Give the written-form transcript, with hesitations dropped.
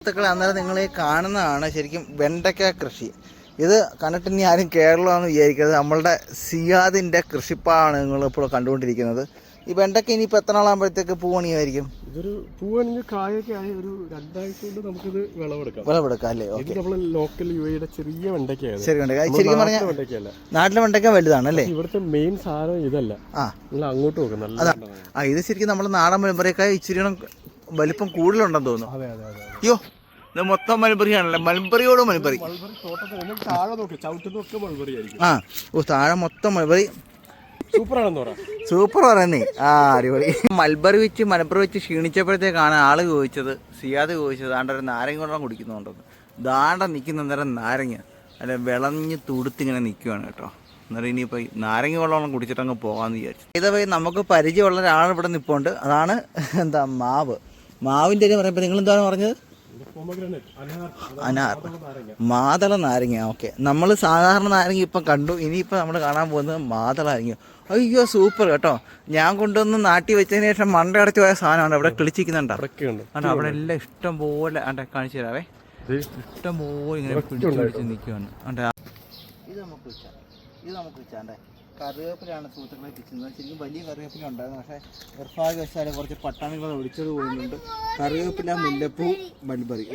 സുഹൃത്തുക്കളെ, അന്നേരം നിങ്ങൾ ഈ കാണുന്നതാണ് ശരിക്കും വെണ്ടയ്ക്ക കൃഷി. ഇത് കണ്ടിട്ട് ഇനി ആരും കേരളമാണെന്ന് വിചാരിക്കരുത്, നമ്മളുടെ സിയാദിൻ്റെ കൃഷിപ്പാടാണ് നിങ്ങളിപ്പോൾ കണ്ടുകൊണ്ടിരിക്കുന്നത്. ഈ വെണ്ടയ്ക്ക ഇനിയിപ്പോൾ എത്ര നാളാകുമ്പോഴത്തേക്ക് പൂവണിയായിരിക്കും? ഇതൊരു പൂവണിഞ്ഞ് കായൊക്കെ ആയി ഒരു 2 ആഴ്ച കൊണ്ട് നമുക്കിത് വിളവെടുക്കാം അല്ലേ? ഓക്കെ. നമ്മൾ ലോക്കൽ യുഎയുടെ ചെറിയ വെണ്ടയ്ക്കയാണ്. ശരി, വെണ്ടയ്ക്ക ശരിക്കും പറഞ്ഞാൽ വെണ്ടയ്ക്കല്ല, നാട്ടിലെ വെണ്ടയ്ക്ക വലുതാണ് അല്ലേ? ഇവിടുത്തെ മെയിൻ സാധനം ഇതല്ല. നിങ്ങൾ അങ്ങോട്ട് നോക്കും നല്ല. ഇത് ശരിക്കും നമ്മൾ നാടൻ മലമ്പറിയൊക്കെ ഇച്ചിരി വലിപ്പം കൂടുതലുണ്ടെന്ന് തോന്നുന്നു. അതെ അതെ അതെ. അയ്യോ, ഇത് മൊത്തം മലമ്പറിയാണല്ലോ. മലമ്പറിയോട് മലമ്പറി. താഴെ നോക്കി ചവിട്ടുന്നൊക്കെ മൾബറി ആയിരിക്കും. താഴെ മൊത്തം മലമ്പറി. സൂപ്പറാണെന്ന് പറയാം. സൂപ്പർ പറയുന്നേ. അടിപൊളി. മൽബറി വെച്ച് മലമ്പറി വെച്ച് ക്ഷീണിച്ചപ്പോഴത്തേക്കാണ് ആള് ചോദിച്ചത്, സിയാദ് ചോദിച്ചത്, ദാണ്ട ഒരു നാരങ്ങ വെള്ളം കുടിക്കുന്നുണ്ടെന്ന്. ദാണ്ട നിൽക്കുന്ന നേരം നാരങ്ങ അല്ല വിളഞ്ഞ് തുടുത്തിങ്ങനെ നിൽക്കുകയാണ് കേട്ടോ. അന്നേരം ഇനിയിപ്പോൾ നാരങ്ങ വെള്ളം കുടിച്ചിട്ട് അങ്ങ് പോകാമെന്ന് വിചാരിച്ചു. ഇതേ നമുക്ക് പരിചയമുള്ള ഒരാൾ ഇവിടെ നിൽപ്പുണ്ട്. അതാണ് മാവിൻ്റെ പറയുമ്പോൾ നിങ്ങൾ എന്താണ് പറഞ്ഞത്? അനാർ, മാതള നാരങ്ങ. ഓക്കെ, നമ്മൾ സാധാരണ നാരങ്ങ ഇപ്പം കണ്ടു. ഇനിയിപ്പോൾ നമ്മൾ കാണാൻ പോകുന്നത് മാതള നാരങ്ങ. അയ്യോ സൂപ്പർ കേട്ടോ. ഞാൻ കൊണ്ടുവന്ന് നാട്ടി വെച്ചതിന് ശേഷം മണ്ട അടച്ചു പോയ സാധനമാണ് ഇവിടെ കിളിച്ചിരിക്കുന്നുണ്ടോ? അവിടെ എല്ലാം ഇഷ്ടം പോലെ കാണിച്ചു തരാവേ. ഇഷ്ടം പോലെ ഇങ്ങനെ പിടിച്ച് നിൽക്കുകയാണ്. ഇത് നമുക്ക് വെച്ചാണ്ടേ കറിവേപ്പിലാണ് സുഹൃത്തുക്കളെ പിച്ചുന്നത്. ശരിക്കും വലിയ കറിവേപ്പില ഉണ്ടായിരുന്നു, പക്ഷേ നിർഭാഗ്യവശാൽ കുറച്ച് പട്ടാണികൾ ഒഴിച്ചത് പോകുന്നുണ്ട്. കറിവേപ്പില, മുല്ലപ്പൂ, മൽബറി.